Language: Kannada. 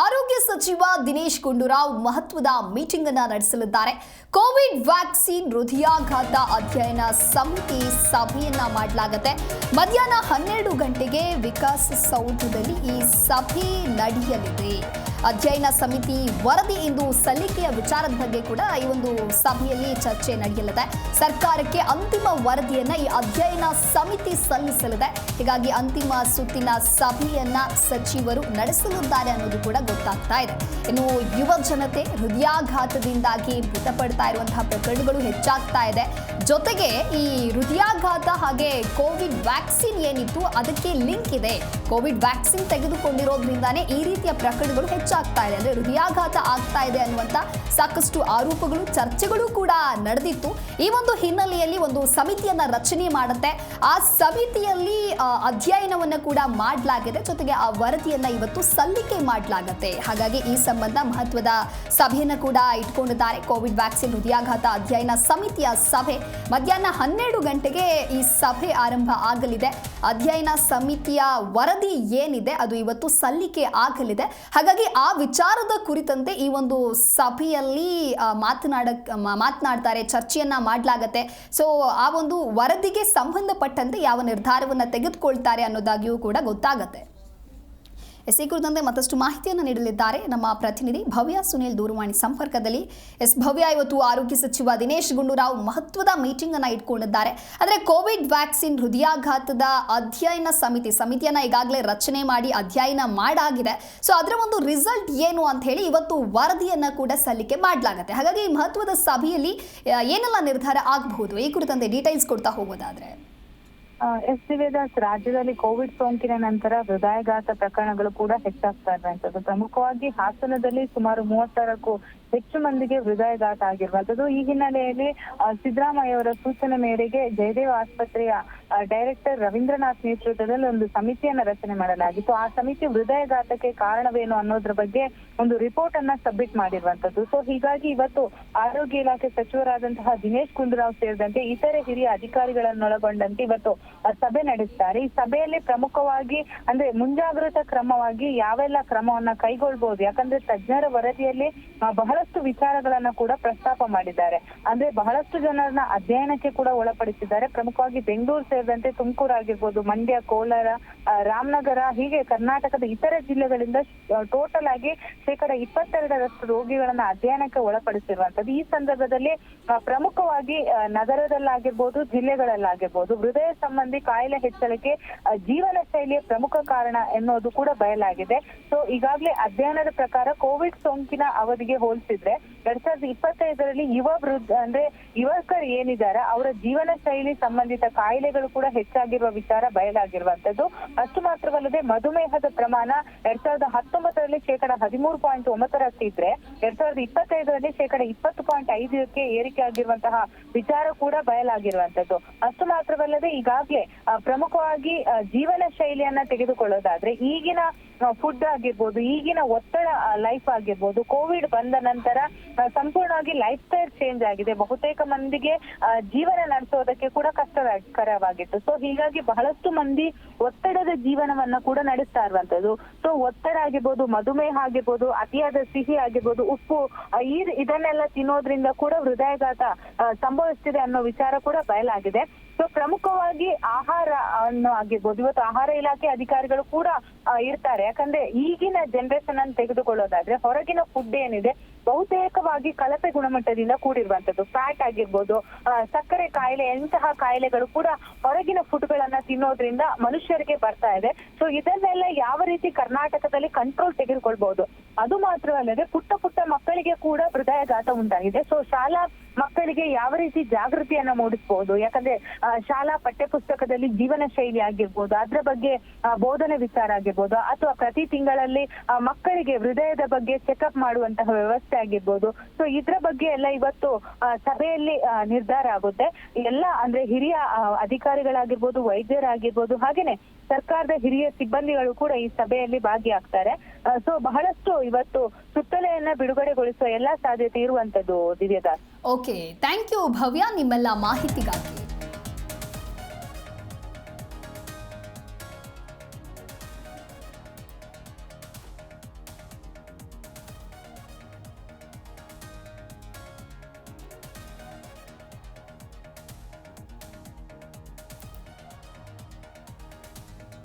ಆರೋಗ್ಯ ಸಚಿವ ದಿನೇಶ್ ಗುಂಡೂರಾವ್ ಮಹತ್ವದ ಮೀಟಿಂಗ್ ಅನ್ನು ನಡೆಸಲಿದ್ದಾರೆ. ಕೋವಿಡ್ ವ್ಯಾಕ್ಸಿನ್ ಹೃದಯಾಘಾತ ಅಧ್ಯಯನ ಸಮಿತಿ ಸಭೆಯನ್ನ ಮಾಡಲಾಗುತ್ತೆ. ಮಧ್ಯಾಹ್ನ 12 ಗಂಟೆಗೆ ವಿಕಾಸಸೌಧದಲ್ಲಿ ಈ ಸಭೆ ನಡೆಯಲಿದೆ. ಅಧ್ಯಯನ ಸಮಿತಿ ವರದಿ ಇಂದು ಸಲ್ಲಿಕೆಯ ವಿಚಾರದ ಬಗ್ಗೆ ಕೂಡ ಈ ಒಂದು ಸಭೆಯಲ್ಲಿ ಚರ್ಚೆ ನಡೆಯಲಿದೆ. ಸರ್ಕಾರಕ್ಕೆ ಅಂತಿಮ ವರದಿಯನ್ನ ಈ ಅಧ್ಯಯನ ಸಮಿತಿ ಸಲ್ಲಿಸಲಿದೆ. ಹೀಗಾಗಿ ಅಂತಿಮ ಸುತ್ತಿನ ಸಭೆಯನ್ನ ಸಚಿವರು ನಡೆಸಲಿದ್ದಾರೆ ಅನ್ನೋದು ಕೂಡ ಗೊತ್ತಾಗ್ತಾ ಇದೆ. ಇನ್ನು ಯುವ ಜನತೆ ಹೃದಯಾಘಾತದಿಂದಾಗಿ ಮೃತಪಡ್ತಾ ಇರುವಂತಹ ಪ್ರಕರಣಗಳು ಹೆಚ್ಚಾಗ್ತಾ ಇದೆ. ಜೊತೆಗೆ ಈ ಹೃದಯಾಘಾತ ಹಾಗೆ ಕೋವಿಡ್ ವ್ಯಾಕ್ಸಿನ್ ಏನಿತ್ತು ಅದಕ್ಕೆ ಲಿಂಕ್ ಇದೆ. ಕೋವಿಡ್ ವ್ಯಾಕ್ಸಿನ್ ತೆಗೆದುಕೊಂಡಿರೋದ್ರಿಂದಾನೇ ಈ ರೀತಿಯ ಪ್ರಕರಣಗಳು ಹೆಚ್ಚಾಗ್ತಾ ಇದೆ, ಅಂದ್ರೆ ಹೃದಯಾಘಾತ ಆಗ್ತಾ ಇದೆ ಅನ್ನುವಂತ ಸಾಕಷ್ಟು ಆರೋಪಗಳು ಚರ್ಚೆಗಳು ಕೂಡ ನಡೆದಿತ್ತು. ಈ ಒಂದು ಹಿನ್ನೆಲೆಯಲ್ಲಿ ಒಂದು ಸಮಿತಿಯನ್ನ ರಚನೆ ಮಾಡುತ್ತೆ. ಆ ಸಮಿತಿಯಲ್ಲಿ ಅಧ್ಯಯನವನ್ನ ಕೂಡ ಮಾಡಲಾಗಿದೆ. ಜೊತೆಗೆ ಆ ವರದಿಯನ್ನ ಇವತ್ತು ಸಲ್ಲಿಕೆ ಮಾಡಲಾಗುತ್ತೆ. ಹಾಗಾಗಿ ಈ ಸಂಬಂಧ ಮಹತ್ವದ ಸಭೆಯನ್ನ ಕೂಡ ಇಟ್ಕೊಂಡಿದ್ದಾರೆ. ಕೋವಿಡ್ ವ್ಯಾಕ್ಸಿನ್ ಹೃದಯಾಘಾತ ಅಧ್ಯಯನ ಸಮಿತಿಯ ಸಭೆ ಮಧ್ಯಾಹ್ನ 12 ಗಂಟೆಗೆ ಈ ಸಭೆ ಆರಂಭ ಆಗಲಿದೆ. ಅಧ್ಯಯನ ಸಮಿತಿಯ ವರದಿ ಏನಿದೆ ಅದು ಇವತ್ತು ಸಲ್ಲಿಕೆ ಆಗಲಿದೆ. ಹಾಗಾಗಿ ಆ ವಿಚಾರದ ಕುರಿತಂತೆ ಈ ಒಂದು ಸಭೆಯಲ್ಲಿ ಮಾತನಾಡ್ತಾರೆ, ಚರ್ಚೆಯನ್ನ ಮಾಡಲಾಗತ್ತೆ. ಸೊ ಆ ಒಂದು ವರದಿಗೆ ಸಂಬಂಧಪಟ್ಟಂತೆ ಯಾವ ನಿರ್ಧಾರವನ್ನ ತೆಗೆದುಕೊಳ್ತಾರೆ ಅನ್ನೋದಾಗಿಯೂ ಕೂಡ ಗೊತ್ತಾಗತ್ತೆ. ಈ ಕುರಿತಂತೆ ಮತ್ತಷ್ಟು ಮಾಹಿತಿಯನ್ನು ನೀಡಲಿದ್ದಾರೆ ನಮ್ಮ ಪ್ರತಿನಿಧಿ ಭವ್ಯ ಸುನೀಲ್ ದೂರವಾಣಿ ಸಂಪರ್ಕದಲ್ಲಿ. ಭವ್ಯ, ಇವತ್ತು ಆರೋಗ್ಯ ಸಚಿವ ದಿನೇಶ್ ಗುಂಡೂರಾವ್ ಮಹತ್ವದ ಮೀಟಿಂಗ್ ಅನ್ನ ಇಟ್ಕೊಂಡಿದ್ದಾರೆ. ಆದರೆ ಕೋವಿಡ್ ವ್ಯಾಕ್ಸಿನ್ ಹೃದಯಾಘಾತದ ಅಧ್ಯಯನ ಸಮಿತಿಯನ್ನ ಈಗಾಗಲೇ ರಚನೆ ಮಾಡಿ ಅಧ್ಯಯನ ಮಾಡಾಗಿದೆ. ಸೊ ಅದರ ಒಂದು ರಿಸಲ್ಟ್ ಏನು ಅಂತ ಹೇಳಿ ಇವತ್ತು ವರದಿಯನ್ನ ಕೂಡ ಸಲ್ಲಿಕೆ ಮಾಡಲಾಗುತ್ತೆ. ಹಾಗಾಗಿ ಈ ಮಹತ್ವದ ಸಭೆಯಲ್ಲಿ ಏನೆಲ್ಲ ನಿರ್ಧಾರ ಆಗಬಹುದು, ಈ ಕುರಿತಂತೆ ಡೀಟೇಲ್ಸ್ ಕೊಡ್ತಾ ಹೋಗೋದಾದ್ರೆ? ವೇದಾಸ್, ರಾಜ್ಯದಲ್ಲಿ ಕೋವಿಡ್ ಸೋಂಕಿನ ನಂತರ ಹೃದಯಾಘಾತ ಪ್ರಕರಣಗಳು ಕೂಡ ಹೆಚ್ಚಾಗ್ತಾ ಇರುವಂತದ್ದು. ಪ್ರಮುಖವಾಗಿ ಹಾಸನದಲ್ಲಿ ಸುಮಾರು 36ಕ್ಕೂ ಹೆಚ್ಚು ಮಂದಿಗೆ ಹೃದಯಾಘಾತ ಆಗಿರುವಂತದ್ದು. ಈ ಹಿನ್ನೆಲೆಯಲ್ಲಿ ಸಿದ್ದರಾಮಯ್ಯ ಅವರ ಸೂಚನೆ ಮೇರೆಗೆ ಜಯದೇವ ಆಸ್ಪತ್ರೆಯ ಡೈರೆಕ್ಟರ್ ರವೀಂದ್ರನಾಥ್ ನೇತೃತ್ವದಲ್ಲಿ ಒಂದು ಸಮಿತಿಯನ್ನ ರಚನೆ ಮಾಡಲಾಗಿತ್ತು. ಆ ಸಮಿತಿ ಹೃದಯಾಘಾತಕ್ಕೆ ಕಾರಣವೇನು ಅನ್ನೋದ್ರ ಬಗ್ಗೆ ಒಂದು ರಿಪೋರ್ಟ್ ಅನ್ನ ಸಬ್ಮಿಟ್ ಮಾಡಿರುವಂತದ್ದು. ಸೊ ಹೀಗಾಗಿ ಇವತ್ತು ಆರೋಗ್ಯ ಇಲಾಖೆ ಸಚಿವರಾದಂತಹ ದಿನೇಶ್ ಗುಂಡೂರಾವ್ ಸೇರಿದಂತೆ ಇತರೆ ಹಿರಿಯ ಅಧಿಕಾರಿಗಳನ್ನೊಳಗೊಂಡಂತೆ ಇವತ್ತು ಸಭೆ ನಡೆಸ್ತಾರೆ. ಈ ಸಭೆಯಲ್ಲಿ ಪ್ರಮುಖವಾಗಿ ಅಂದ್ರೆ ಮುಂಜಾಗ್ರತಾ ಕ್ರಮವಾಗಿ ಯಾವೆಲ್ಲ ಕ್ರಮವನ್ನ ಕೈಗೊಳ್ಬಹುದು, ಯಾಕಂದ್ರೆ ತಜ್ಞರ ವರದಿಯಲ್ಲಿ ಬಹಳಷ್ಟು ವಿಚಾರಗಳನ್ನ ಕೂಡ ಪ್ರಸ್ತಾಪ ಮಾಡಿದ್ದಾರೆ. ಅಂದ್ರೆ ಬಹಳಷ್ಟು ಜನರನ್ನ ಅಧ್ಯಯನಕ್ಕೆ ಕೂಡ ಒಳಪಡಿಸಿದ್ದಾರೆ. ಪ್ರಮುಖವಾಗಿ ಬೆಂಗಳೂರು ಸೇರಿದಂತೆ ತುಮಕೂರು ಆಗಿರ್ಬೋದು, ಮಂಡ್ಯ, ಕೋಲಾರ, ರಾಮನಗರ, ಹೀಗೆ ಕರ್ನಾಟಕದ ಇತರೆ ಜಿಲ್ಲೆಗಳಿಂದ ಟೋಟಲ್ ಆಗಿ 22% ರೋಗಿಗಳನ್ನ ಅಧ್ಯಯನಕ್ಕೆ ಒಳಪಡಿಸಿರುವಂತದ್ದು. ಈ ಸಂದರ್ಭದಲ್ಲಿ ಪ್ರಮುಖವಾಗಿ ನಗರದಲ್ಲಾಗಿರ್ಬೋದು, ಜಿಲ್ಲೆಗಳಲ್ಲಾಗಿರ್ಬೋದು ಹೃದಯ ಸಂಬಂಧಿ ಕಾಯಿಲೆ ಹೆಚ್ಚಳಕ್ಕೆ ಜೀವನ ಶೈಲಿಯ ಪ್ರಮುಖ ಕಾರಣ ಎನ್ನುವುದು ಕೂಡ ಬಯಲಾಗಿದೆ. ಸೊ ಈಗಾಗಲೇ ಅಧ್ಯಯನದ ಪ್ರಕಾರ ಕೋವಿಡ್ ಸೋಂಕಿನ ಅವಧಿಗೆ ಹೋಲಿಸಿದ್ರೆ 2025ರಲ್ಲಿ ಯುವಕರು ಏನಿದ್ದಾರೆ ಅವರ ಜೀವನ ಶೈಲಿ ಸಂಬಂಧಿತ ಕಾಯಿಲೆಗಳು ಕೂಡ ಹೆಚ್ಚಾಗಿರುವ ವಿಚಾರ ಬಯಲಾಗಿರುವಂತದ್ದು. ಅಷ್ಟು ಮಾತ್ರವಲ್ಲದೆ ಮಧುಮೇಹದ ಪ್ರಮಾಣ 2019ರಲ್ಲಿ 13.9 ಇದ್ರೆ 2025ರಲ್ಲಿ 20.5ಕ್ಕೆ ಏರಿಕೆ ಆಗಿರುವಂತಹ ವಿಚಾರ ಕೂಡ ಬಯಲಾಗಿರುವಂತದ್ದು. ಅಷ್ಟು ಮಾತ್ರವಲ್ಲದೆ ಈಗಾಗಲೇ ಪ್ರಮುಖವಾಗಿ ಜೀವನ ಶೈಲಿಯನ್ನ ತೆಗೆದುಕೊಳ್ಳೋದಾದ್ರೆ ಈಗಿನ ಫುಡ್ ಆಗಿರ್ಬೋದು, ಈಗಿನ ಒತ್ತಡ ಲೈಫ್ ಆಗಿರ್ಬೋದು, ಕೋವಿಡ್ ಬಂದ ನಂತರ ಸಂಪೂರ್ಣವಾಗಿ ಲೈಫ್ ಸ್ಟೈಲ್ ಚೇಂಜ್ ಆಗಿದೆ. ಬಹುತೇಕ ಮಂದಿಗೆ ಜೀವನ ನಡೆಸೋದಕ್ಕೆ ಕೂಡ ಕಷ್ಟಕರವಾಗಿತ್ತು. ಸೊ ಹೀಗಾಗಿ ಬಹಳಷ್ಟು ಮಂದಿ ಒತ್ತಡದ ಜೀವನವನ್ನ ಕೂಡ ನಡೆಸ್ತಾ ಇರುವಂತದ್ದು. ಸೊ ಒತ್ತಡ ಆಗಿರ್ಬೋದು, ಮಧುಮೇಹ ಆಗಿರ್ಬೋದು, ಅತಿಯಾದ ಸಿಹಿ ಆಗಿರ್ಬೋದು, ಉಪ್ಪು ಇದನ್ನೆಲ್ಲ ತಿನ್ನೋದ್ರಿಂದ ಕೂಡ ಹೃದಯಾಘಾತ ಸಂಭವಿಸ್ತಿದೆ ಅನ್ನೋ ವಿಚಾರ ಕೂಡ ಬಯಲಾಗಿದೆ. ಸೊ ಪ್ರಮುಖವಾಗಿ ಆಹಾರ ಆಗಿರ್ಬೋದು, ಇವತ್ತು ಆಹಾರ ಇಲಾಖೆ ಅಧಿಕಾರಿಗಳು ಕೂಡ ಇರ್ತಾರೆ. ಯಾಕಂದ್ರೆ ಈಗಿನ ಜನರೇಷನ್ ಅನ್ನು ತೆಗೆದುಕೊಳ್ಳೋದಾದ್ರೆ ಹೊರಗಿನ ಫುಡ್ ಏನಿದೆ ಬಹುತೇಕವಾಗಿ ಕಳಪೆ ಗುಣಮಟ್ಟದಿಂದ ಕೂಡಿರುವಂತದ್ದು. ಫ್ಯಾಟ್ ಆಗಿರ್ಬೋದು, ಸಕ್ಕರೆ ಕಾಯಿಲೆ, ಇಂತಹ ಕಾಯಿಲೆಗಳು ಕೂಡ ಹೊರಗಿನ ಫುಡ್ ಗಳನ್ನ ತಿನ್ನೋದ್ರಿಂದ ಮನುಷ್ಯರಿಗೆ ಬರ್ತಾ ಇದೆ. ಸೊ ಇದನ್ನೆಲ್ಲ ಯಾವ ರೀತಿ ಕರ್ನಾಟಕದಲ್ಲಿ ಕಂಟ್ರೋಲ್ ತೆಗೆದುಕೊಳ್ಬಹುದು, ಅದು ಮಾತ್ರವಲ್ಲದೆ ಪುಟ್ಟ ಮಕ್ಕಳಿಗೆ ಕೂಡ ಹೃದಯಾಘಾತ ಉಂಟಾಗಿದೆ. ಸೊ ಶಾಲಾ ಮಕ್ಕಳಿಗೆ ಯಾವ ರೀತಿ ಜಾಗೃತಿಯನ್ನ ಮೂಡಿಸಬಹುದು, ಯಾಕಂದ್ರೆ ಶಾಲಾ ಪಠ್ಯ ಪುಸ್ತಕದಲ್ಲಿ ಜೀವನ ಶೈಲಿ ಆಗಿರ್ಬೋದು, ಅದ್ರ ಬಗ್ಗೆ ಬೋಧನೆ ವಿಚಾರ ಆಗಿರ್ಬೋದು, ಅಥವಾ ಪ್ರತಿ ತಿಂಗಳಲ್ಲಿ ಮಕ್ಕಳಿಗೆ ಹೃದಯದ ಬಗ್ಗೆ ಚೆಕಪ್ ಮಾಡುವಂತಹ ವ್ಯವಸ್ಥೆ ಆಗಿರ್ಬೋದು. ಸೊ ಇದ್ರ ಬಗ್ಗೆ ಎಲ್ಲ ಇವತ್ತು ಸಭೆಯಲ್ಲಿ ನಿರ್ಧಾರ ಆಗುತ್ತೆ. ಎಲ್ಲ ಅಂದ್ರೆ ಹಿರಿಯ ಅಧಿಕಾರಿಗಳಾಗಿರ್ಬೋದು, ವೈದ್ಯರಾಗಿರ್ಬೋದು, ಹಾಗೇನೆ ಸರ್ಕಾರದ ಹಿರಿಯ ಸಿಬ್ಬಂದಿಗಳು ಕೂಡ ಈ ಸಭೆಯಲ್ಲಿ ಭಾಗಿಯಾಗ್ತಾರೆ. ಸೊ ಬಹಳಷ್ಟು ಇವತ್ತು ಸುತ್ತಲೆಯನ್ನ ಬಿಡುಗಡೆಗೊಳಿಸುವ ಎಲ್ಲಾ ಸಾಧ್ಯತೆ ಇರುವಂತದ್ದು. ದಿವ್ಯದಾಸ್. ಓಕೆ, ಥ್ಯಾಂಕ್ ಯು ಭವ್ಯ ನಿಮ್ಮೆಲ್ಲ ಮಾಹಿತಿಗಾಗಿ.